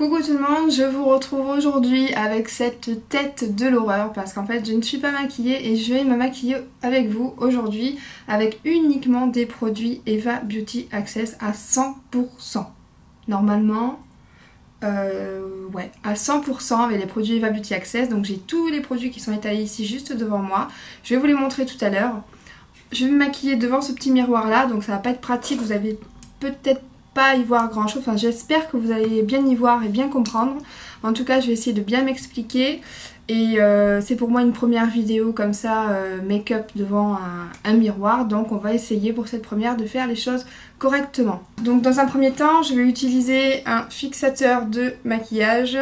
Coucou tout le monde, je vous retrouve aujourd'hui avec cette tête de l'horreur parce qu'en fait je ne suis pas maquillée et je vais me maquiller avec vous aujourd'hui avec uniquement des produits Eva Beauty Access à 100%. Normalement, ouais, à 100% avec les produits Eva Beauty Access. Donc j'ai tous les produits qui sont étalés ici juste devant moi. Je vais vous les montrer tout à l'heure. Je vais me maquiller devant ce petit miroir là, donc ça va pas être pratique, vous avez peut-être pas y voir grand chose, enfin j'espère que vous allez bien y voir et bien comprendre. En tout cas je vais essayer de bien m'expliquer et c'est pour moi une première vidéo comme ça, make-up devant un miroir, donc on va essayer pour cette première de faire les choses correctement. Donc dans un premier temps je vais utiliser un fixateur de maquillage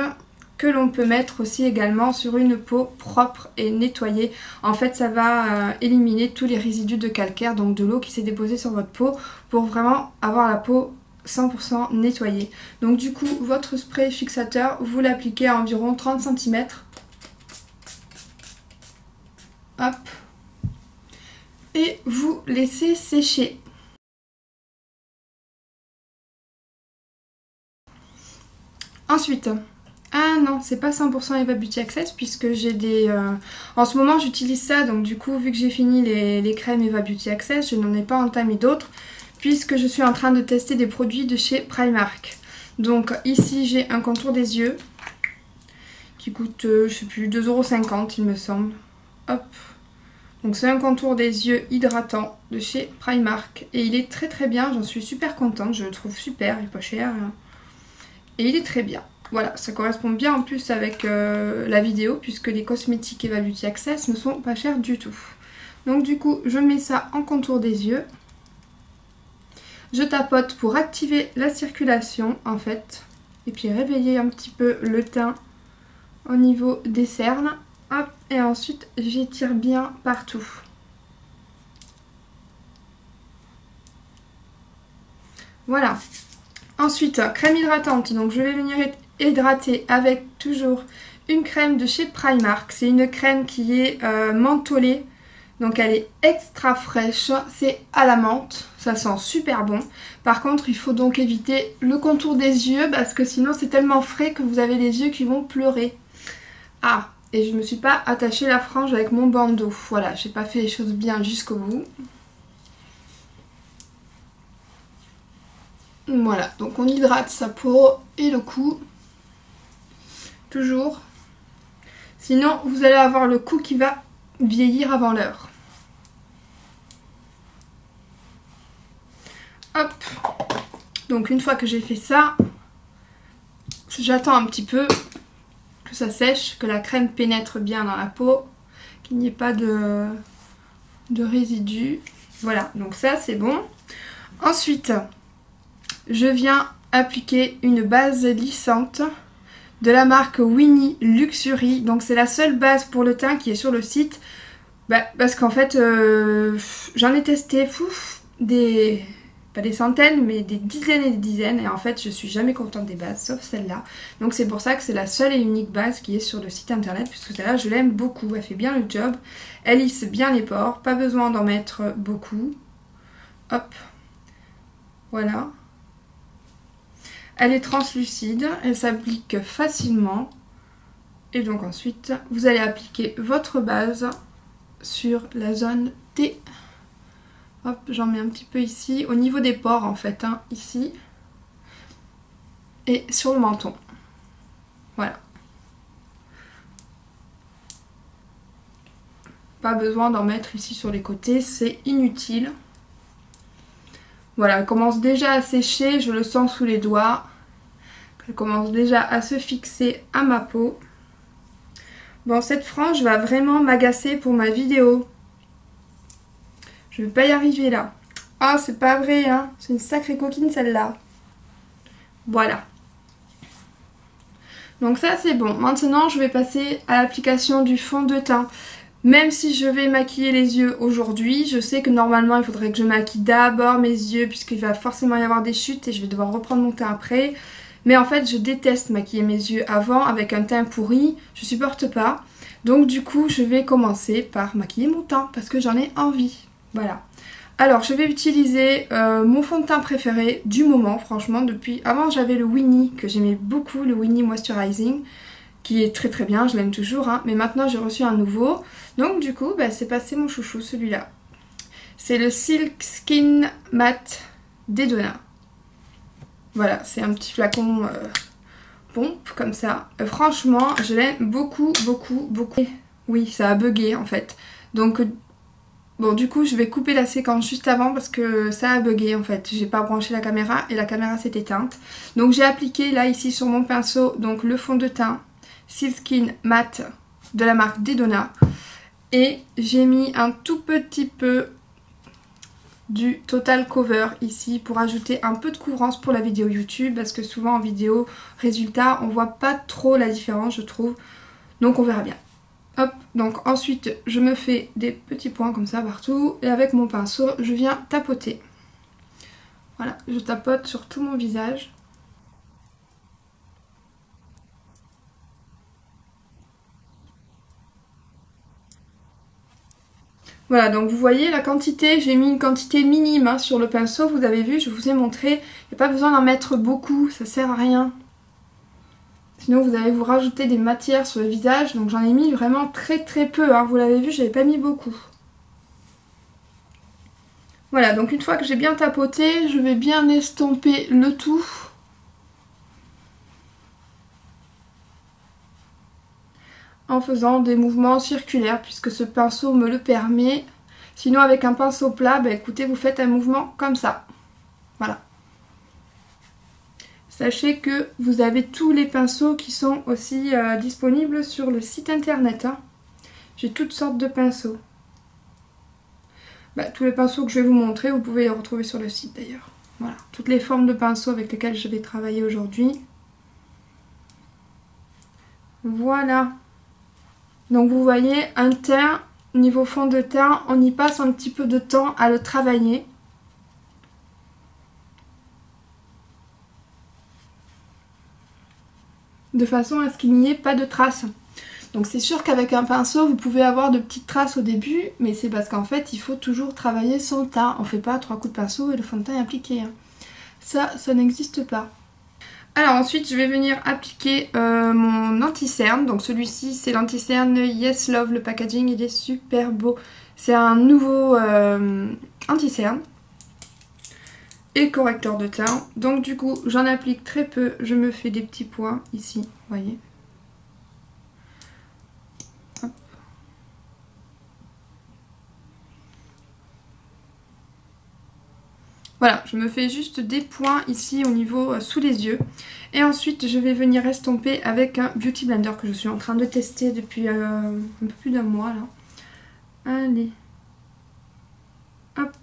que l'on peut mettre aussi également sur une peau propre et nettoyée. En fait ça va éliminer tous les résidus de calcaire, donc de l'eau qui s'est déposée sur votre peau, pour vraiment avoir la peau 100% nettoyée. Donc du coup votre spray fixateur vous l'appliquez à environ 30 cm. Hop. Et vous laissez sécher. Ensuite, ah non, c'est pas 100% Eva Beauty Access puisque j'ai des... En ce moment j'utilise ça, donc du coup vu que j'ai fini les crèmes Eva Beauty Access, je n'en ai pas entamé d'autres puisque je suis en train de tester des produits de chez Primark. Donc ici j'ai un contour des yeux qui coûte, je sais plus, 2,50 € il me semble. Hop. Donc c'est un contour des yeux hydratant de chez Primark et il est très très bien, j'en suis super contente, je le trouve super, il est pas cher et il est très bien. Voilà, ça correspond bien en plus avec la vidéo puisque les cosmétiques Eva Beauty Access ne sont pas chers du tout. Donc du coup je mets ça en contour des yeux. Je tapote pour activer la circulation en fait et puis réveiller un petit peu le teint au niveau des cernes. Hop, et ensuite j'étire bien partout. Voilà. Ensuite, crème hydratante. Donc je vais venir hydrater avec toujours une crème de chez Primark. C'est une crème qui est mentholée. Donc elle est extra fraîche, c'est à la menthe, ça sent super bon. Par contre il faut donc éviter le contour des yeux parce que sinon c'est tellement frais que vous avez les yeux qui vont pleurer. Ah, et je me suis pas attaché la frange avec mon bandeau, voilà, j'ai pas fait les choses bien jusqu'au bout. Voilà, donc on hydrate sa peau et le cou, toujours. Sinon vous allez avoir le cou qui va vieillir avant l'heure. Hop, donc une fois que j'ai fait ça, j'attends un petit peu que ça sèche, que la crème pénètre bien dans la peau, qu'il n'y ait pas de résidus. Voilà, donc ça c'est bon. Ensuite, je viens appliquer une base lissante de la marque Winnie Luxury. Donc c'est la seule base pour le teint qui est sur le site. Parce qu'en fait, j'en ai testé pas des centaines, mais des dizaines et des dizaines. Et en fait, je suis jamais contente des bases, sauf celle-là. Donc c'est pour ça que c'est la seule et unique base qui est sur le site internet, puisque celle-là, je l'aime beaucoup. Elle fait bien le job. Elle lisse bien les pores. Pas besoin d'en mettre beaucoup. Hop. Voilà. Elle est translucide. Elle s'applique facilement. Et donc ensuite, vous allez appliquer votre base sur la zone T. Hop, j'en mets un petit peu ici, au niveau des pores en fait, hein, ici. Et sur le menton. Voilà. Pas besoin d'en mettre ici sur les côtés, c'est inutile. Voilà, elle commence déjà à sécher, je le sens sous les doigts. Elle commence déjà à se fixer à ma peau. Bon, cette frange va vraiment m'agacer pour ma vidéo. Je vais pas y arriver là. Ah, c'est pas vrai, hein. C'est une sacrée coquine celle-là. Voilà. Donc ça c'est bon. Maintenant je vais passer à l'application du fond de teint. Même si je vais maquiller les yeux aujourd'hui, je sais que normalement il faudrait que je maquille d'abord mes yeux puisqu'il va forcément y avoir des chutes et je vais devoir reprendre mon teint après. Mais en fait je déteste maquiller mes yeux avant avec un teint pourri, je supporte pas. Donc du coup je vais commencer par maquiller mon teint parce que j'en ai envie. Voilà. Alors je vais utiliser mon fond de teint préféré du moment, franchement, depuis... Avant j'avais le Winnie que j'aimais beaucoup, le Winnie Moisturizing, qui est très très bien, je l'aime toujours, hein, mais maintenant j'ai reçu un nouveau. Donc du coup, bah, c'est passé mon chouchou, celui-là. C'est le Silk Skin Matte d'Edona. Voilà, c'est un petit flacon pompe comme ça. Franchement, je l'aime beaucoup, beaucoup, beaucoup. Oui, ça a bugué en fait. Donc... Bon, du coup je vais couper la séquence juste avant parce que ça a bugué en fait. J'ai pas branché la caméra et la caméra s'est éteinte. Donc j'ai appliqué là ici sur mon pinceau donc le fond de teint Silk Skin Matte de la marque d'Edona. Et j'ai mis un tout petit peu du Total Cover ici pour ajouter un peu de couvrance pour la vidéo YouTube. Parce que souvent en vidéo résultat on voit pas trop la différence je trouve. Donc on verra bien. Hop, donc ensuite je me fais des petits points comme ça partout et avec mon pinceau je viens tapoter. Voilà, je tapote sur tout mon visage. Voilà, donc vous voyez la quantité, j'ai mis une quantité minime hein, sur le pinceau, vous avez vu, je vous ai montré, il n'y a pas besoin d'en mettre beaucoup, ça sert à rien. Sinon vous allez vous rajouter des matières sur le visage, donc j'en ai mis vraiment très très peu, hein. Vous l'avez vu, j'avais pas mis beaucoup. Voilà, donc une fois que j'ai bien tapoté, je vais bien estomper le tout. En faisant des mouvements circulaires, puisque ce pinceau me le permet. Sinon avec un pinceau plat, bah écoutez, vous faites un mouvement comme ça. Voilà. Sachez que vous avez tous les pinceaux qui sont aussi disponibles sur le site internet. Hein. J'ai toutes sortes de pinceaux. Bah, tous les pinceaux que je vais vous montrer, vous pouvez les retrouver sur le site d'ailleurs. Voilà, toutes les formes de pinceaux avec lesquelles je vais travailler aujourd'hui. Voilà. Donc vous voyez, un teint, niveau fond de teint, on y passe un petit peu de temps à le travailler. De façon à ce qu'il n'y ait pas de traces. Donc c'est sûr qu'avec un pinceau vous pouvez avoir de petites traces au début, mais c'est parce qu'en fait il faut toujours travailler son teint. On ne fait pas 3 coups de pinceau et le fond de teint est appliqué. Hein. Ça n'existe pas. Alors ensuite je vais venir appliquer mon anti-cerne. Donc celui-ci c'est l'anti-cerne Yes Love, le packaging il est super beau. C'est un nouveau anti-cerne. Et correcteur de teint. Donc du coup j'en applique très peu, je me fais des petits points ici, vous voyez. Hop. Voilà, je me fais juste des points ici au niveau sous les yeux. Et ensuite je vais venir estomper avec un Beauty Blender que je suis en train de tester depuis un peu plus d'un mois là. Allez. Hop.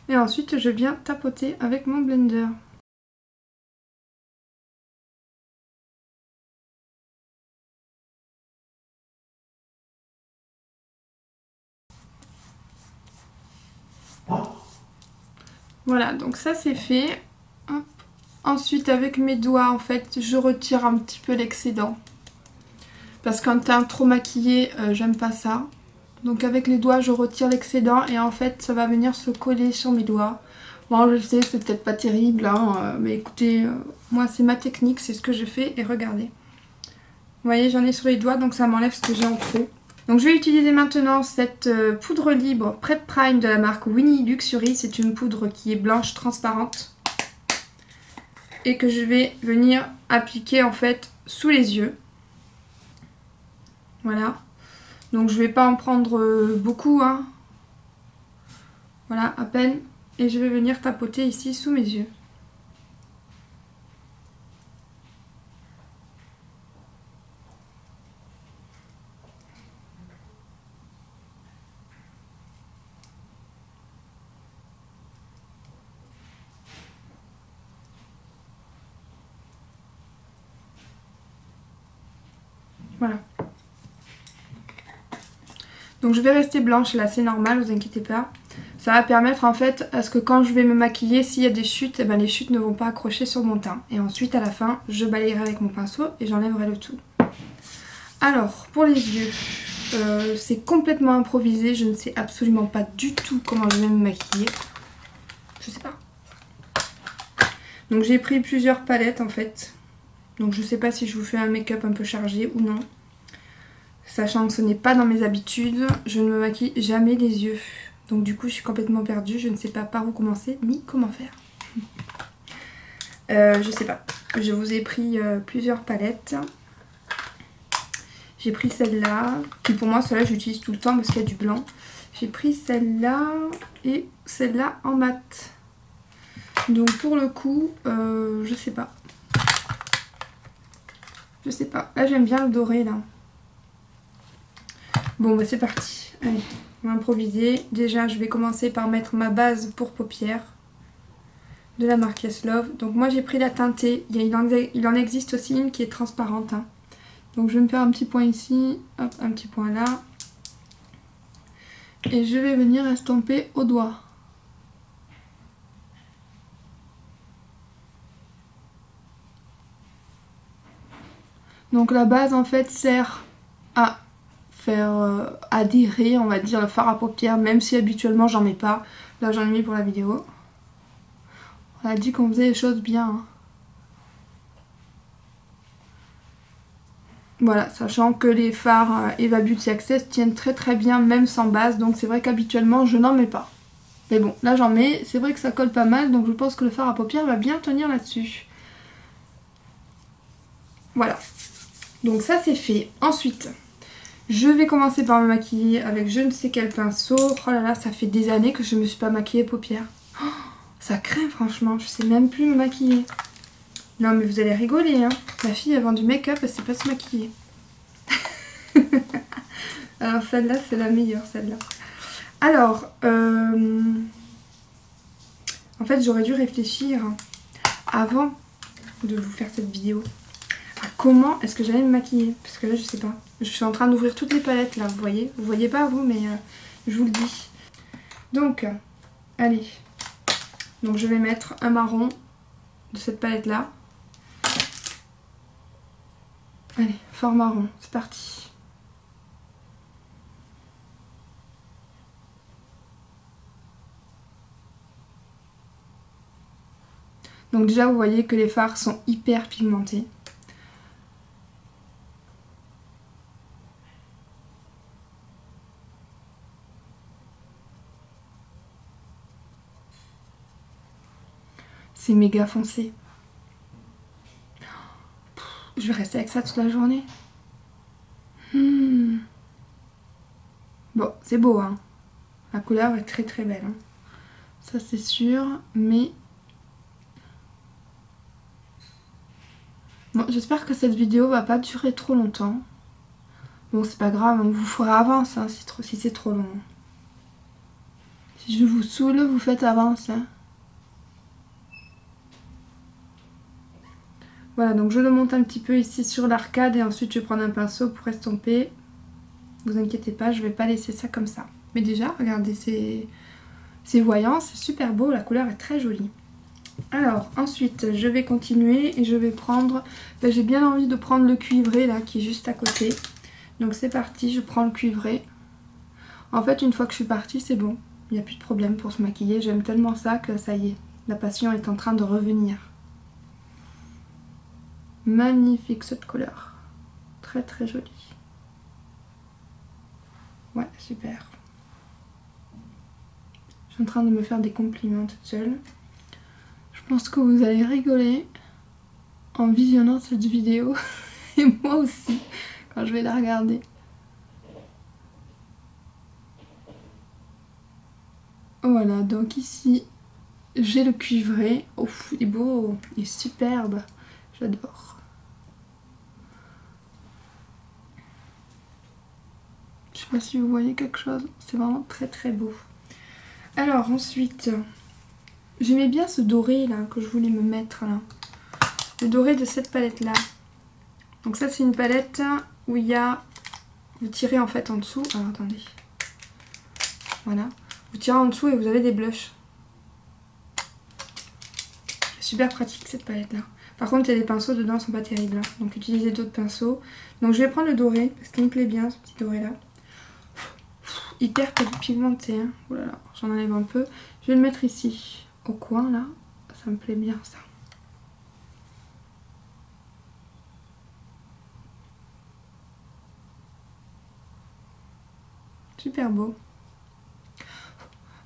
Et ensuite je viens tapoter avec mon blender. Voilà, donc ça c'est fait. Hop. Ensuite avec mes doigts en fait je retire un petit peu l'excédent. Parce qu'un teint trop maquillé, j'aime pas ça. Donc avec les doigts je retire l'excédent et en fait ça va venir se coller sur mes doigts. Bon je sais c'est peut-être pas terrible hein, mais écoutez moi c'est ma technique, c'est ce que je fais et regardez. Vous voyez j'en ai sur les doigts donc ça m'enlève ce que j'ai en trop. Donc je vais utiliser maintenant cette poudre libre Prep Prime de la marque Winnie Luxury. C'est une poudre qui est blanche transparente. Et que je vais venir appliquer en fait sous les yeux. Voilà. Donc je vais pas en prendre beaucoup. Hein. Voilà, à peine. Et je vais venir tapoter ici sous mes yeux. Voilà. Donc je vais rester blanche là, c'est normal, vous inquiétez pas. Ça va permettre en fait à ce que quand je vais me maquiller, s'il y a des chutes, eh ben, les chutes ne vont pas accrocher sur mon teint. Et ensuite à la fin, je balayerai avec mon pinceau et j'enlèverai le tout. Alors, pour les yeux, C'est complètement improvisé, je ne sais absolument pas du tout comment je vais me maquiller. Je sais pas. Donc j'ai pris plusieurs palettes en fait. Donc je sais pas si je vous fais un make-up un peu chargé ou non. Sachant que ce n'est pas dans mes habitudes, je ne me maquille jamais les yeux. Donc du coup je suis complètement perdue, je ne sais pas par où commencer ni comment faire. Je sais pas. Je vous ai pris plusieurs palettes. J'ai pris celle-là, qui pour moi celle-là j'utilise tout le temps parce qu'il y a du blanc. J'ai pris celle-là et celle-là en mat. Donc pour le coup, je sais pas. Je sais pas. Là j'aime bien le doré là. Bon bah c'est parti. Allez, on va improviser. Déjà je vais commencer par mettre ma base pour paupières de la marque Yes Love. Donc moi j'ai pris la teintée. Il en existe aussi une qui est transparente. Hein. Donc je vais me faire un petit point ici, hop, un petit point là. Et je vais venir estomper au doigt. Donc la base en fait sert à faire adhérer, on va dire, le fard à paupières, même si habituellement j'en mets pas. Là j'en ai mis pour la vidéo. On a dit qu'on faisait les choses bien. Hein. Voilà, sachant que les fards Eva Beauty Access tiennent très très bien même sans base, donc c'est vrai qu'habituellement je n'en mets pas. Mais bon, là j'en mets, c'est vrai que ça colle pas mal, donc je pense que le fard à paupières va bien tenir là-dessus. Voilà, donc ça c'est fait. Ensuite, je vais commencer par me maquiller avec je ne sais quel pinceau. Oh là là, ça fait des années que je me suis pas maquillée paupières. Oh, ça craint franchement, je sais même plus me maquiller. Non mais vous allez rigoler hein, ma fille elle vend du make-up, elle sait pas se maquiller. Alors celle-là c'est la meilleure celle-là. Alors, en fait j'aurais dû réfléchir avant de vous faire cette vidéo à comment est-ce que j'allais me maquiller. Parce que là je sais pas, je suis en train d'ouvrir toutes les palettes là, vous voyez pas vous mais je vous le dis. Donc, allez, donc je vais mettre un marron de cette palette là. Allez, fort marron, c'est parti. Donc déjà vous voyez que les fards sont hyper pigmentés. C'est méga foncé. Je vais rester avec ça toute la journée. Bon, c'est beau, hein. La couleur est très très belle. Hein. Ça c'est sûr, mais... Bon, j'espère que cette vidéo va pas durer trop longtemps. Bon, c'est pas grave, on vous fera avance hein, si c'est trop long. Si je vous saoule, vous faites avance. Hein. Voilà, donc je le monte un petit peu ici sur l'arcade et ensuite je vais prendre un pinceau pour estomper. Vous inquiétez pas, je vais pas laisser ça comme ça. Mais déjà, regardez, c'est voyant, c'est super beau, la couleur est très jolie. Alors, ensuite, je vais continuer et je vais prendre... Ben, j'ai bien envie de prendre le cuivré là, qui est juste à côté. Donc c'est parti, je prends le cuivré. En fait, une fois que je suis partie, c'est bon. Il n'y a plus de problème pour se maquiller. J'aime tellement ça que ça y est, la passion est en train de revenir. Magnifique cette couleur. Très très jolie. Ouais, super. Je suis en train de me faire des compliments toute seule. Je pense que vous allez rigoler en visionnant cette vidéo. Et moi aussi, quand je vais la regarder. Voilà, donc ici, j'ai le cuivré. Oh, il est beau, il est superbe. J'adore. Je sais pas si vous voyez quelque chose. C'est vraiment très très beau. Alors ensuite, j'aimais bien ce doré là que je voulais me mettre là. Le doré de cette palette là. Donc ça c'est une palette où il y a... Vous tirez en fait en dessous. Alors attendez. Voilà. Vous tirez en dessous et vous avez des blushs. Super pratique cette palette là. Par contre il y a des pinceaux dedans, ils sont pas terribles. Hein. Donc utilisez d'autres pinceaux. Donc je vais prendre le doré parce qu'il me plaît bien ce petit doré là. hyper pigmenté. Hein. Oh là là, j'en enlève un peu. Je vais le mettre ici, au coin là. Ça me plaît bien ça. Super beau.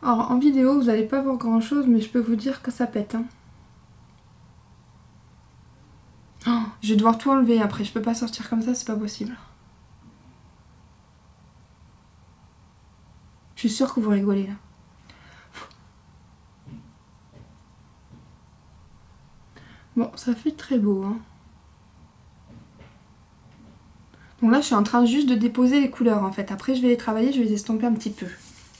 Alors en vidéo vous n'allez pas voir grand chose, mais je peux vous dire que ça pète. Hein. Oh, je vais devoir tout enlever après, je peux pas sortir comme ça, c'est pas possible. Je suis sûre que vous rigolez là. Bon, ça fait très beau. Hein. Donc là je suis en train juste de déposer les couleurs en fait. Après je vais les travailler, je vais les estomper un petit peu.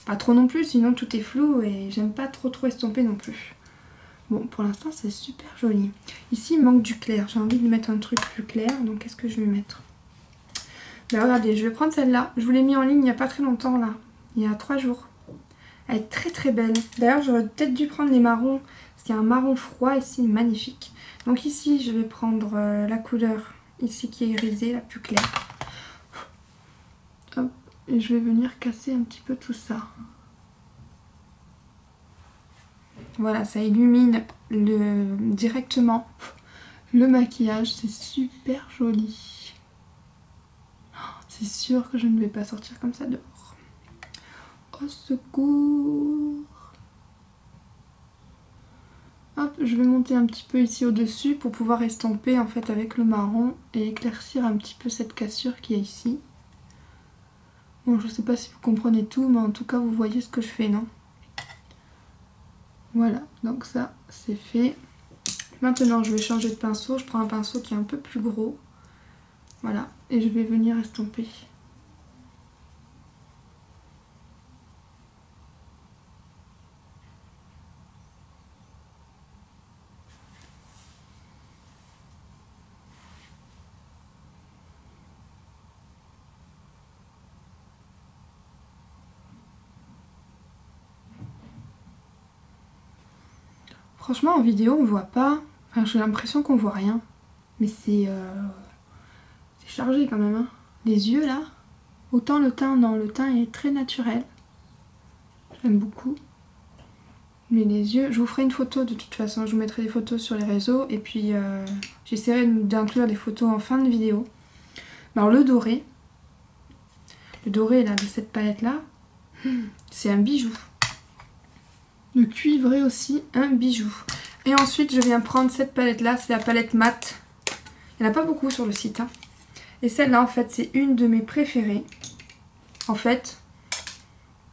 Pas trop non plus, sinon tout est flou et j'aime pas trop estomper non plus. Bon, pour l'instant c'est super joli. Ici il manque du clair, j'ai envie de mettre un truc plus clair, donc qu'est-ce que je vais mettre? Bah regardez, je vais prendre celle-là. Je vous l'ai mis en ligne il n'y a pas très longtemps là, il y a 3 jours. Elle est très très belle. D'ailleurs j'aurais peut-être dû prendre les marrons, parce qu'il y a un marron froid ici, magnifique. Donc ici je vais prendre la couleur ici qui est grisée, la plus claire. Hop, et je vais venir casser un petit peu tout ça. Voilà, ça illumine directement le maquillage, c'est super joli. C'est sûr que je ne vais pas sortir comme ça dehors. Au secours! Hop, je vais monter un petit peu ici au-dessus pour pouvoir estomper en fait avec le marron et éclaircir un petit peu cette cassure qui est ici. Bon, je sais pas si vous comprenez tout, mais en tout cas vous voyez ce que je fais, non? Voilà, donc ça c'est fait. Maintenant je vais changer de pinceau, je prends un pinceau qui est un peu plus gros. Voilà, et je vais venir estomper. Franchement en vidéo on voit pas, enfin j'ai l'impression qu'on voit rien. Mais c'est chargé quand même. Hein. Les yeux là, autant le teint, non, le teint est très naturel. J'aime beaucoup. Mais les yeux, je vous ferai une photo de toute façon, je vous mettrai des photos sur les réseaux. Et puis j'essaierai d'inclure des photos en fin de vidéo. Alors le doré là de cette palette là, c'est un bijou. Le cuivré aussi, un bijou. Et ensuite je viens prendre cette palette là, c'est la palette mat. Il n'y en a pas beaucoup sur le site. Hein. Et celle-là, en fait, c'est une de mes préférées. En fait,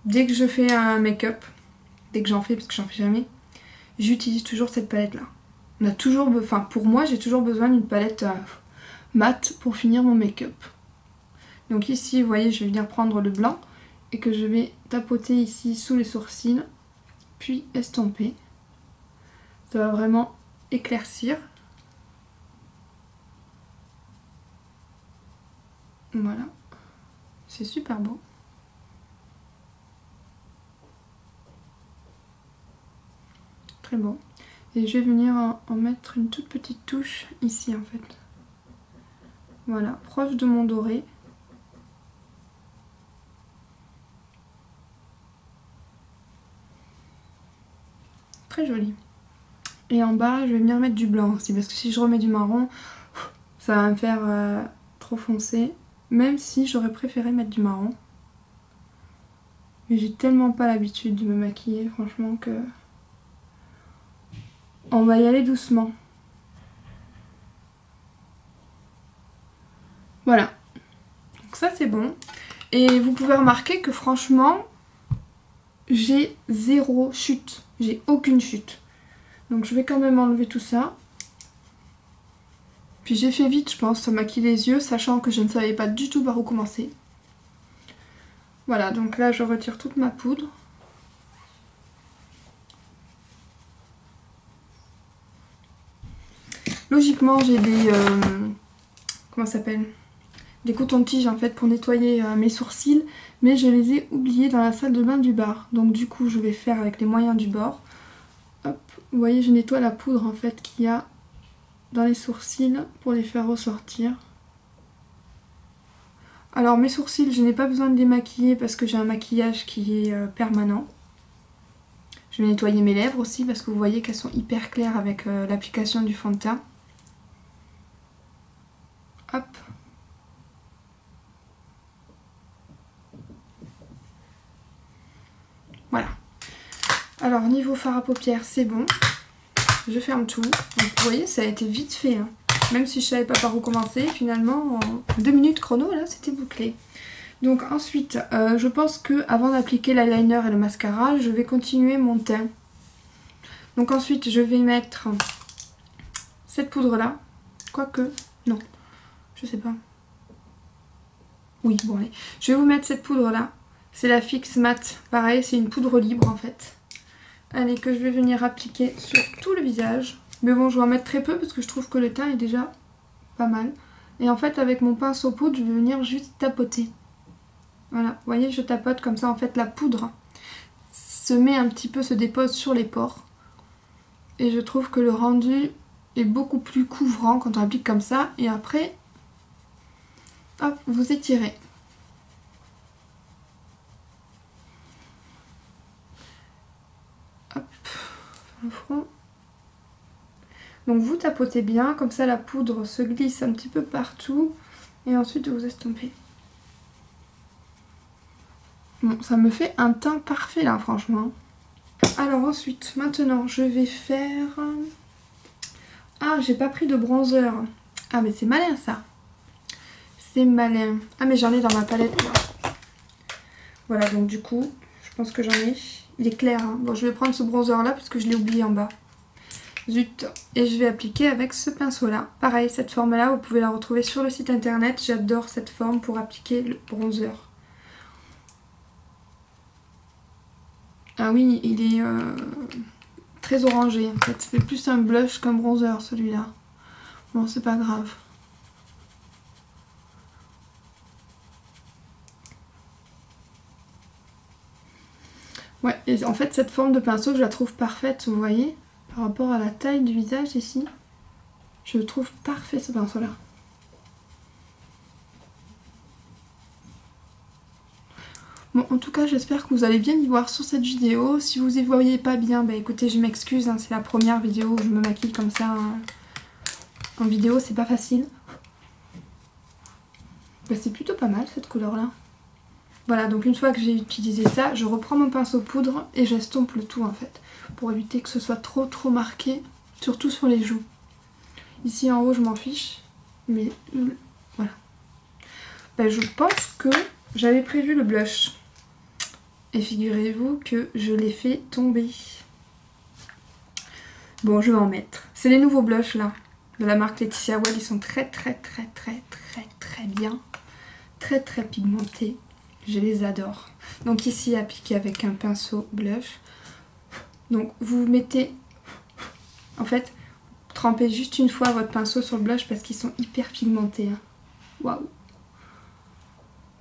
dès que je fais un make-up, dès que j'en fais, parce que j'en fais jamais, j'utilise toujours cette palette-là. On a toujours, enfin, pour moi, j'ai toujours besoin d'une palette mat pour finir mon make-up. Donc ici, vous voyez, je vais venir prendre le blanc et que je vais tapoter ici sous les sourcils, puis estomper. Ça va vraiment éclaircir. Voilà, c'est super beau. Très beau. Et je vais venir en mettre une toute petite touche ici en fait. Voilà, proche de mon doré. Très joli. Et en bas, je vais venir mettre du blanc aussi, parce que si je remets du marron, ça va me faire trop foncé. Même si j'aurais préféré mettre du marron. Mais j'ai tellement pas l'habitude de me maquiller, franchement, que... On va y aller doucement. Voilà. Donc ça c'est bon. Et vous pouvez remarquer que franchement, j'ai zéro chute. J'ai aucune chute. Donc je vais quand même enlever tout ça. Puis j'ai fait vite, je pense, à maquiller les yeux, sachant que je ne savais pas du tout par où commencer. Voilà, donc là je retire toute ma poudre. Logiquement j'ai des... comment ça s'appelle ? Des cotons-tiges en fait pour nettoyer mes sourcils. Mais je les ai oubliés dans la salle de bain du bar. Donc du coup je vais faire avec les moyens du bord. Hop, vous voyez je nettoie la poudre en fait qu'il y a dans les sourcils pour les faire ressortir. Alors mes sourcils, je n'ai pas besoin de les maquiller parce que j'ai un maquillage qui est permanent. Je vais nettoyer mes lèvres aussi parce que vous voyez qu'elles sont hyper claires avec l'application du fond de teint. Hop. Voilà. Alors niveau fard à paupières, c'est bon. Je ferme tout. Donc, vous voyez, ça a été vite fait. Hein. Même si je savais pas par où commencer, finalement, en 2 minutes chrono, là, c'était bouclé. Donc ensuite, je pense que avant d'appliquer l'eyeliner et le mascara, je vais continuer mon teint. Donc ensuite, je vais mettre cette poudre-là. Quoique, non, je sais pas. Oui, bon allez. Je vais vous mettre cette poudre-là. C'est la Fix Matte. Pareil, c'est une poudre libre en fait. Allez, que je vais venir appliquer sur tout le visage. Mais bon, je vais en mettre très peu parce que je trouve que le teint est déjà pas mal. Et en fait, avec mon pinceau poudre, je vais venir juste tapoter. Voilà, vous voyez, je tapote comme ça. En fait, la poudre se dépose sur les pores. Et je trouve que le rendu est beaucoup plus couvrant quand on applique comme ça. Et après, hop, vous étirez. Hop, le front. Donc vous tapotez bien, comme ça la poudre se glisse un petit peu partout. Et ensuite vous estompez. Bon, ça me fait un teint parfait là, franchement. Alors ensuite, maintenant, je vais faire... Ah, j'ai pas pris de bronzer. Ah, mais c'est malin ça. C'est malin. Ah, mais j'en ai dans ma palette là. Voilà, donc du coup, je pense que j'en ai. Il est clair. Hein. Bon, je vais prendre ce bronzer là parce que je l'ai oublié en bas. Zut. Et je vais appliquer avec ce pinceau là. Pareil, cette forme là, vous pouvez la retrouver sur le site internet. J'adore cette forme pour appliquer le bronzer. Ah oui, il est très orangé en fait. C'est plus un blush qu'un bronzer celui-là. Bon, c'est pas grave. Ouais, et en fait cette forme de pinceau, je la trouve parfaite, vous voyez, par rapport à la taille du visage ici. Je le trouve parfait ce pinceau-là. Bon, en tout cas, j'espère que vous allez bien y voir sur cette vidéo. Si vous y voyez pas bien, bah écoutez, je m'excuse, hein, c'est la première vidéo où je me maquille comme ça. Hein. En vidéo, c'est pas facile. Bah, c'est plutôt pas mal cette couleur-là. Voilà, donc une fois que j'ai utilisé ça, je reprends mon pinceau poudre et j'estompe le tout en fait. Pour éviter que ce soit trop marqué, surtout sur les joues. Ici en haut, je m'en fiche. Mais voilà. Bah, je pense que j'avais prévu le blush. Et figurez-vous que je l'ai fait tomber. Bon, je vais en mettre. C'est les nouveaux blushs là, de la marque Laetitia Well. Ils sont très bien. Très pigmentés. Je les adore. Donc ici, appliqué avec un pinceau blush. Donc vous mettez... En fait, trempez juste une fois votre pinceau sur le blush parce qu'ils sont hyper pigmentés. Hein. Waouh!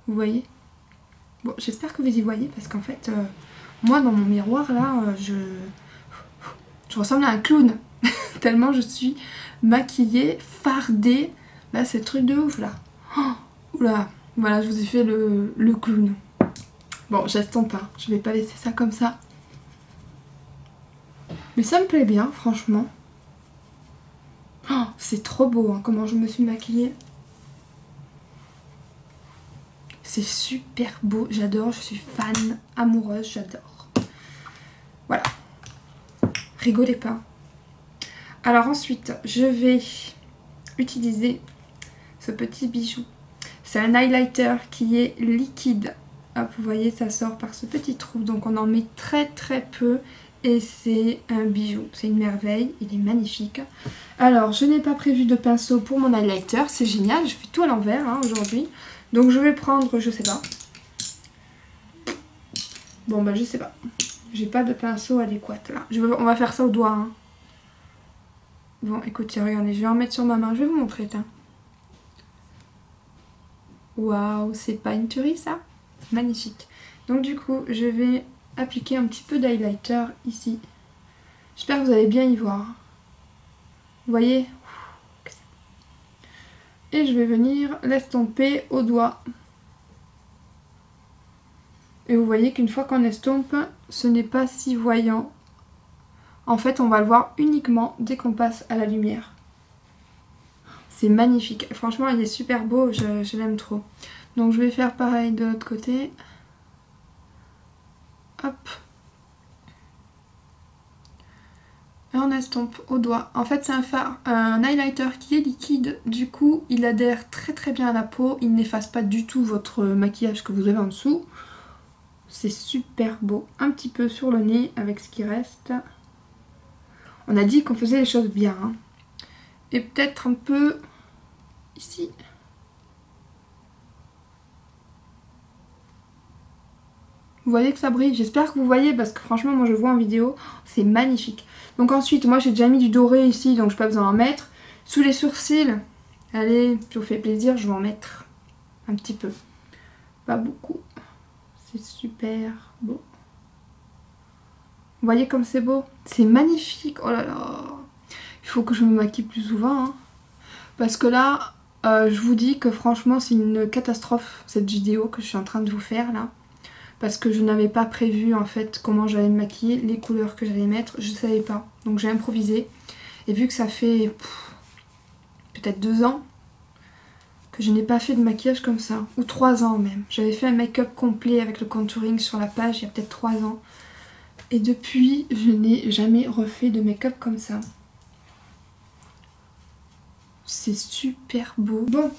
Vous voyez? Bon, j'espère que vous y voyez parce qu'en fait, moi dans mon miroir là, je ressemble à un clown. Tellement je suis maquillée, fardée. Là, c'est le truc de ouf là. Oh, oula, voilà, je vous ai fait le clown. Bon, j'estompe pas, je vais pas laisser ça comme ça. Mais ça me plaît bien, franchement. Oh, c'est trop beau hein, comment je me suis maquillée. C'est super beau, j'adore, je suis fan, amoureuse, j'adore. Voilà. Rigolez pas. Alors ensuite, je vais utiliser ce petit bijou. C'est un highlighter qui est liquide. Hop, vous voyez, ça sort par ce petit trou. Donc on en met très peu. Et c'est un bijou, c'est une merveille, il est magnifique. Alors, je n'ai pas prévu de pinceau pour mon highlighter, c'est génial, je fais tout à l'envers hein, aujourd'hui. Donc je vais prendre, je sais pas. Bon bah je sais pas. J'ai pas de pinceau adéquat là. On va faire ça au doigt. Hein. Bon écoutez, regardez, je vais en mettre sur ma main. Je vais vous montrer, tiens. Waouh, c'est pas une tuerie ça? Magnifique. Donc du coup, je vais appliquer un petit peu d'highlighter ici. J'espère que vous allez bien y voir. Vous voyez? Et je vais venir l'estomper au doigt. Et vous voyez qu'une fois qu'on estompe, ce n'est pas si voyant. En fait, on va le voir uniquement dès qu'on passe à la lumière. C'est magnifique. Franchement, il est super beau, je l'aime trop. Donc je vais faire pareil de l'autre côté. Hop. Et on estompe au doigt. En fait, c'est un highlighter qui est liquide. Du coup, il adhère très bien à la peau. Il n'efface pas du tout votre maquillage que vous avez en dessous. C'est super beau. Un petit peu sur le nez avec ce qui reste. On a dit qu'on faisait les choses bien. Hein. Et peut-être un peu ici. Vous voyez que ça brille. J'espère que vous voyez parce que franchement, moi je vois en vidéo. C'est magnifique. Donc ensuite, moi j'ai déjà mis du doré ici, donc je n'ai pas besoin d'en mettre. Sous les sourcils, allez, je vous fais plaisir, je vais en mettre un petit peu. Pas beaucoup. C'est super beau. Vous voyez comme c'est beau? C'est magnifique. Oh là là. Il faut que je me maquille plus souvent. Hein. Parce que là, je vous dis que franchement, c'est une catastrophe cette vidéo que je suis en train de vous faire là. Parce que je n'avais pas prévu en fait comment j'allais me maquiller, les couleurs que j'allais mettre, je ne savais pas. Donc j'ai improvisé. Et vu que ça fait peut-être 2 ans que je n'ai pas fait de maquillage comme ça, ou 3 ans même. J'avais fait un make-up complet avec le contouring sur la page il y a peut-être 3 ans. Et depuis, je n'ai jamais refait de make-up comme ça. C'est super beau. Bon,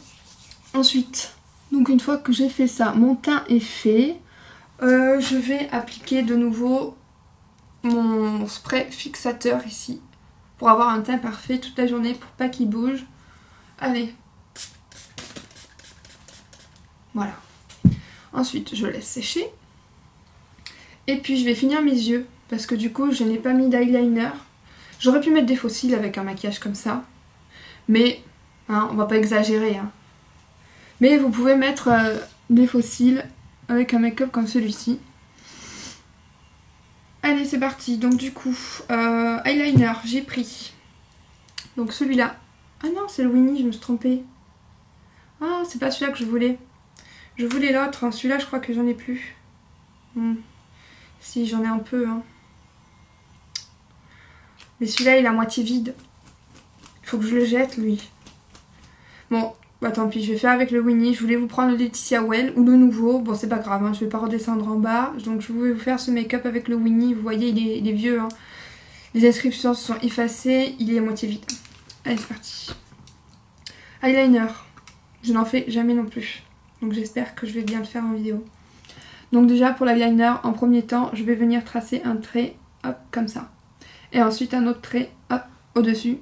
ensuite, donc une fois que j'ai fait ça, mon teint est fait. Je vais appliquer de nouveau mon spray fixateur ici. Pour avoir un teint parfait toute la journée, pour pas qu'il bouge. Allez. Voilà. Ensuite, je laisse sécher. Et puis je vais finir mes yeux. Parce que du coup, je n'ai pas mis d'eyeliner. J'aurais pu mettre des faux cils avec un maquillage comme ça. Mais, hein, on va pas exagérer. Hein. Mais vous pouvez mettre des faux cils avec un make-up comme celui-ci. Allez, c'est parti. Donc du coup, eyeliner, j'ai pris. Donc celui-là. Ah non, c'est le Winnie, je me suis trompée. Ah, c'est pas celui-là que je voulais. Je voulais l'autre. Celui-là, je crois que j'en ai plus. Si, j'en ai un peu. Hein. Mais celui-là, il est à moitié vide. Il faut que je le jette, lui. Bon, bah tant pis, je vais faire avec le Winnie. Je voulais vous prendre le Laetitia Well ou le nouveau. Bon, c'est pas grave, hein, je vais pas redescendre en bas. Donc je voulais vous faire ce make-up avec le Winnie. Vous voyez, il est vieux. Hein. Les inscriptions se sont effacées. Il est à moitié vide. Allez, c'est parti. Eyeliner. Je n'en fais jamais non plus. Donc j'espère que je vais bien le faire en vidéo. Donc déjà pour l'eyeliner, en premier temps, je vais venir tracer un trait, hop, comme ça. Et ensuite un autre trait, hop, au-dessus.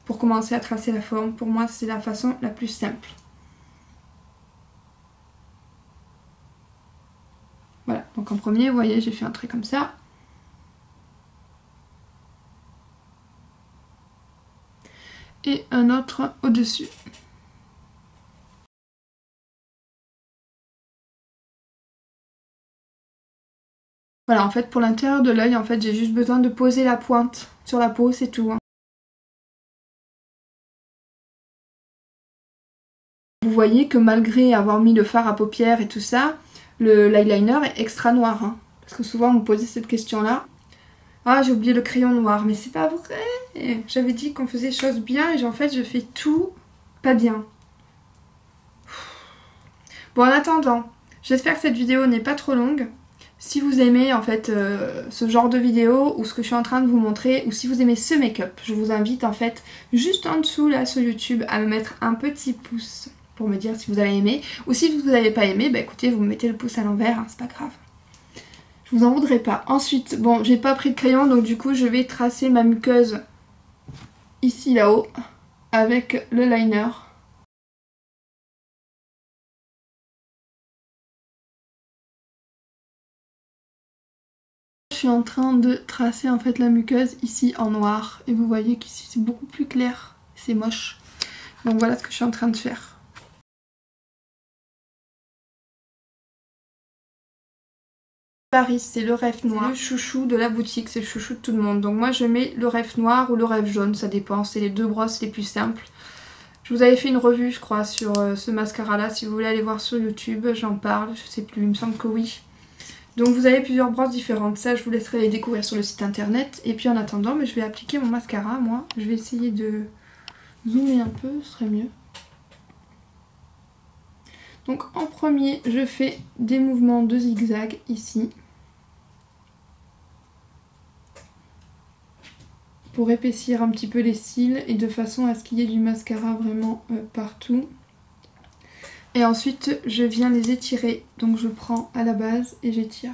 Pour commencer à tracer la forme. Pour moi, c'est la façon la plus simple. Voilà, donc en premier, vous voyez, j'ai fait un trait comme ça. Et un autre au-dessus. Voilà, en fait, pour l'intérieur de l'œil, en fait, j'ai juste besoin de poser la pointe sur la peau, c'est tout. Hein. Vous voyez que malgré avoir mis le fard à paupières et tout ça, l'eyeliner est extra noir. Hein. Parce que souvent, on me posait cette question-là. Ah, j'ai oublié le crayon noir, mais c'est pas vrai. J'avais dit qu'on faisait choses bien et en fait, je fais tout pas bien. Bon, en attendant, j'espère que cette vidéo n'est pas trop longue. Si vous aimez en fait ce genre de vidéo ou ce que je suis en train de vous montrer, ou si vous aimez ce make-up, je vous invite en fait juste en dessous là sur YouTube à me mettre un petit pouce pour me dire si vous avez aimé. Ou si vous n'avez pas aimé, bah écoutez, vous me mettez le pouce à l'envers, hein, c'est pas grave. Je vous en voudrais pas. Ensuite, bon, j'ai pas pris de crayon, donc du coup je vais tracer ma muqueuse ici là-haut avec le liner. Je suis en train de tracer en fait la muqueuse ici en noir et vous voyez qu'ici c'est beaucoup plus clair, c'est moche. Donc voilà ce que je suis en train de faire. Paris, c'est le rêve noir, le chouchou de la boutique, c'est le chouchou de tout le monde. Donc moi je mets le rêve noir ou le rêve jaune, ça dépend, c'est les deux brosses les plus simples. Je vous avais fait une revue je crois sur ce mascara là, si vous voulez aller voir sur YouTube, j'en parle, je sais plus, il me semble que oui. Donc vous avez plusieurs brosses différentes, ça je vous laisserai les découvrir sur le site internet. Et puis en attendant, je vais appliquer mon mascara, moi. Je vais essayer de zoomer un peu, ce serait mieux. Donc en premier, je fais des mouvements de zigzag ici. Pour épaissir un petit peu les cils et de façon à ce qu'il y ait du mascara vraiment partout. Et ensuite je viens les étirer, donc je prends à la base et j'étire.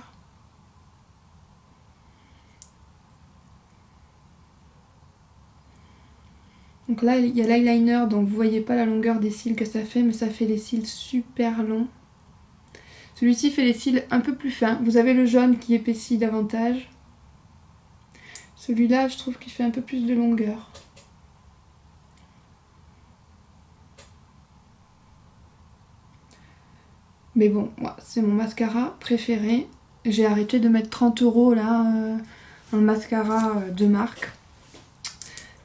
Donc là il y a l'eyeliner, donc vous voyez pas la longueur des cils que ça fait, mais ça fait les cils super longs. Celui-ci fait les cils un peu plus fins, vous avez le jaune qui épaissit davantage. Celui-là, je trouve qu'il fait un peu plus de longueur. Mais bon, moi, c'est mon mascara préféré. J'ai arrêté de mettre 30 € là, un mascara de marque.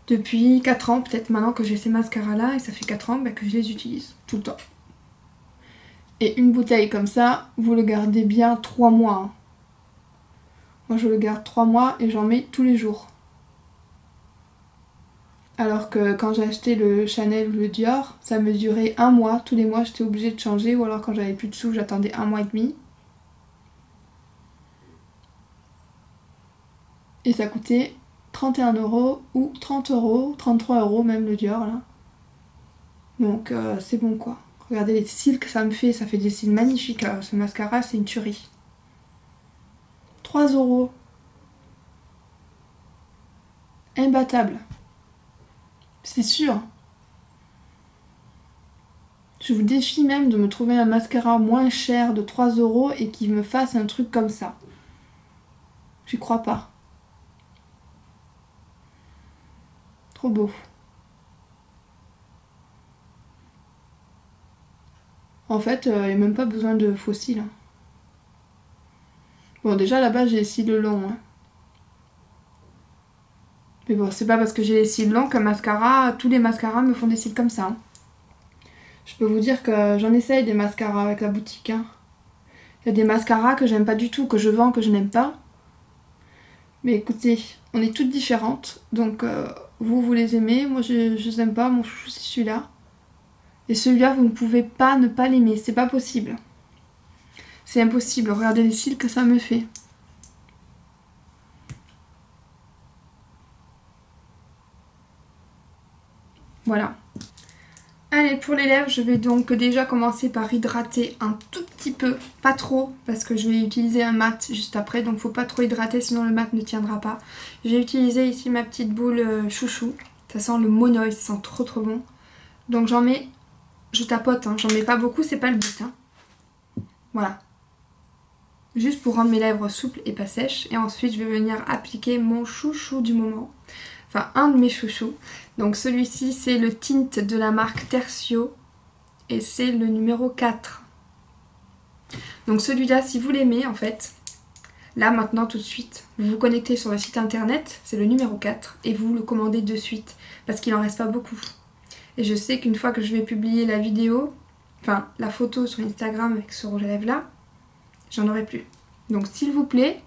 Depuis 4 ans, peut-être maintenant que j'ai ces mascaras-là, et ça fait 4 ans que je les utilise tout le temps. Et une bouteille comme ça, vous le gardez bien 3 mois. Hein. Moi, je le garde 3 mois et j'en mets tous les jours. Alors que quand j'ai acheté le Chanel ou le Dior, ça me durait 1 mois. Tous les mois, j'étais obligée de changer. Ou alors quand j'avais plus de sous, j'attendais 1 mois et demi. Et ça coûtait 31 € ou 30 €, 33 € même le Dior là. Donc c'est bon quoi. Regardez les cils que ça me fait. Ça fait des cils magnifiques. Alors, ce mascara, c'est une tuerie. 3 €. Imbattable. C'est sûr. Je vous défie même de me trouver un mascara moins cher de 3 € et qui me fasse un truc comme ça. J'y crois pas. Trop beau. En fait, il n'y a même pas besoin de faux cils. Hein. Bon, déjà là-bas, j'ai les cils longs. Hein. Mais bon, c'est pas parce que j'ai les cils longs qu'un mascara, tous les mascaras me font des cils comme ça. Hein. Je peux vous dire que j'en essaye des mascaras avec la boutique. Hein. Il y a des mascaras que j'aime pas du tout, que je vends, que je n'aime pas. Mais écoutez, on est toutes différentes. Donc vous les aimez, moi je les aime pas, mon chouchou c'est celui-là. Et celui-là, vous ne pouvez pas ne pas l'aimer, c'est pas possible. C'est impossible, regardez les cils que ça me fait. Voilà. Allez, pour les lèvres, je vais donc déjà commencer par hydrater un tout petit peu, pas trop, parce que je vais utiliser un mat juste après, donc faut pas trop hydrater, sinon le mat ne tiendra pas. J'ai utilisé ici ma petite boule chouchou, ça sent le monoï, ça sent trop trop bon. Donc j'en mets, je tapote, hein, j'en mets pas beaucoup, c'est pas le but. Hein. Voilà. Juste pour rendre mes lèvres souples et pas sèches. Et ensuite, je vais venir appliquer mon chouchou du moment. Enfin, un de mes chouchous. Donc celui-ci, c'est le tint de la marque Tertio. Et c'est le numéro 4. Donc celui-là, si vous l'aimez, en fait, là, maintenant, tout de suite, vous vous connectez sur le site internet, c'est le numéro 4. Et vous le commandez de suite. Parce qu'il n'en reste pas beaucoup. Et je sais qu'une fois que je vais publier la vidéo, enfin, la photo sur Instagram avec ce rouge à lèvres là, j'en aurai plus. Donc s'il vous plaît,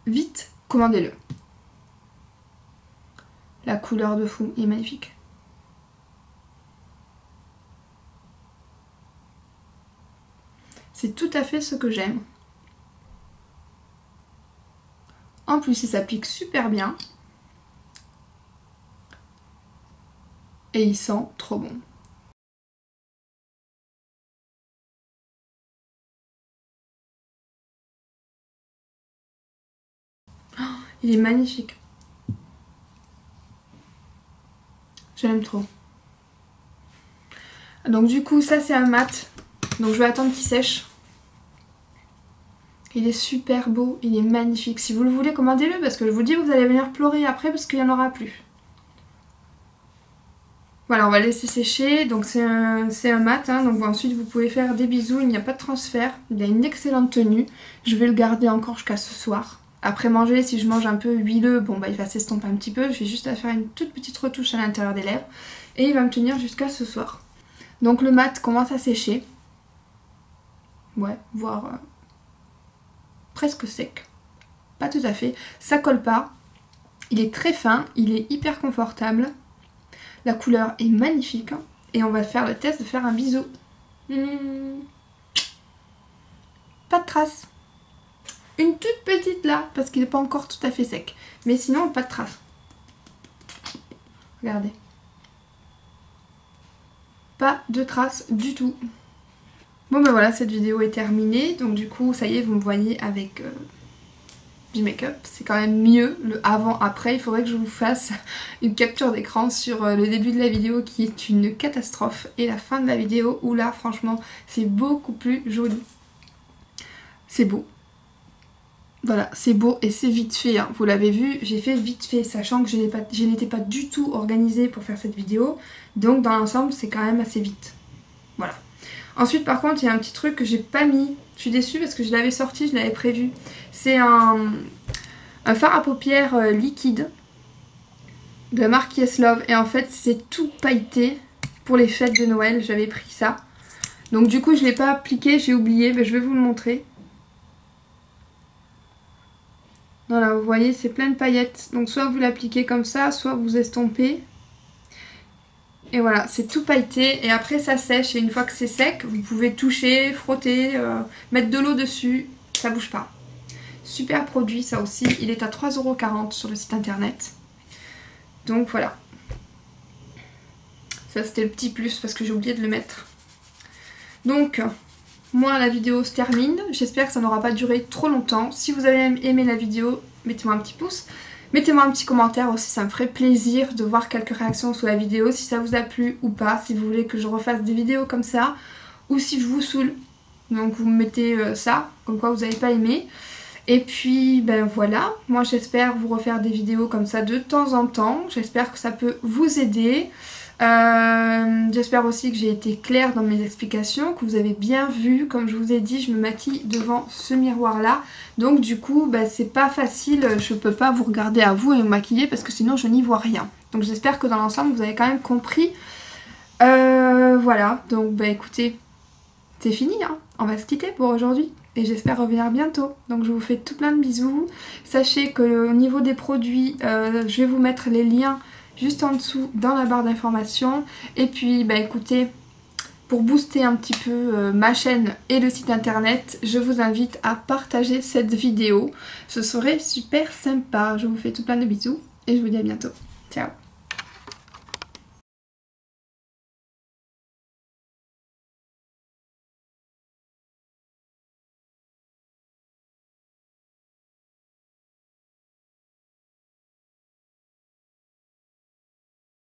vite, commandez-le. La couleur de fou est magnifique. C'est tout à fait ce que j'aime. En plus, il s'applique super bien. Et il sent trop bon. Oh, il est magnifique. Je l'aime trop. Donc du coup, ça c'est un mat. Donc je vais attendre qu'il sèche. Il est super beau, il est magnifique. Si vous le voulez, commandez-le parce que je vous dis, vous allez venir pleurer après parce qu'il n'y en aura plus. Voilà, on va laisser sécher. Donc c'est un mat, hein. Donc ensuite vous pouvez faire des bisous. Il n'y a pas de transfert. Il a une excellente tenue. Je vais le garder encore jusqu'à ce soir. Après manger, si je mange un peu huileux, bon bah il va s'estomper un petit peu. Je vais juste faire une toute petite retouche à l'intérieur des lèvres. Et il va me tenir jusqu'à ce soir. Donc le mat commence à sécher. Ouais, voire presque sec. Pas tout à fait. Ça colle pas. Il est très fin, il est hyper confortable. La couleur est magnifique. Hein. Et on va faire le test de faire un bisou. Pas de traces. Une toute petite là, parce qu'il n'est pas encore tout à fait sec. Mais sinon, pas de traces. Regardez. Pas de traces du tout. Bon ben voilà, cette vidéo est terminée. Donc du coup, ça y est, vous me voyez avec du make-up. C'est quand même mieux le avant-après. Il faudrait que je vous fasse une capture d'écran sur le début de la vidéo qui est une catastrophe. Et la fin de la vidéo où là, franchement, c'est beaucoup plus joli. C'est beau. Voilà, c'est beau et c'est vite fait. Hein. Vous l'avez vu, j'ai fait vite fait, sachant que je n'étais pas du tout organisée pour faire cette vidéo. Donc dans l'ensemble, c'est quand même assez vite. Voilà. Ensuite, par contre, il y a un petit truc que j'ai pas mis. Je suis déçue parce que je l'avais sorti, je l'avais prévu. C'est un fard à paupières liquide de la marque Yes Love. Et en fait, c'est tout pailleté pour les fêtes de Noël. J'avais pris ça. Donc du coup, je ne l'ai pas appliqué, j'ai oublié. Mais je vais vous le montrer. Voilà, vous voyez, c'est plein de paillettes. Donc soit vous l'appliquez comme ça, soit vous estompez. Et voilà, c'est tout pailleté. Et après ça sèche. Et une fois que c'est sec, vous pouvez toucher, frotter, mettre de l'eau dessus. Ça bouge pas. Super produit ça aussi. Il est à 3,40 € sur le site internet. Donc voilà. Ça c'était le petit plus parce que j'ai oublié de le mettre. Donc... moi la vidéo se termine, j'espère que ça n'aura pas duré trop longtemps. Si vous avez aimé la vidéo, mettez-moi un petit pouce. Mettez-moi un petit commentaire aussi, ça me ferait plaisir de voir quelques réactions sous la vidéo. Si ça vous a plu ou pas, si vous voulez que je refasse des vidéos comme ça. Ou si je vous saoule. Donc vous me mettez ça, comme quoi vous n'avez pas aimé. Et puis ben voilà, moi j'espère vous refaire des vidéos comme ça de temps en temps. J'espère que ça peut vous aider. J'espère aussi que j'ai été claire dans mes explications, que vous avez bien vu. Comme je vous ai dit, je me maquille devant ce miroir là, donc du coup bah, c'est pas facile, je peux pas vous regarder à vous et me maquiller parce que sinon je n'y vois rien. Donc j'espère que dans l'ensemble vous avez quand même compris. Voilà, donc bah écoutez, c'est fini hein. On va se quitter pour aujourd'hui et j'espère revenir bientôt. Donc je vous fais tout plein de bisous. Sachez que au niveau des produits, je vais vous mettre les liens juste en dessous dans la barre d'informations. Et puis bah écoutez, pour booster un petit peu ma chaîne et le site internet, je vous invite à partager cette vidéo. Ce serait super sympa. Je vous fais tout plein de bisous et je vous dis à bientôt. Ciao.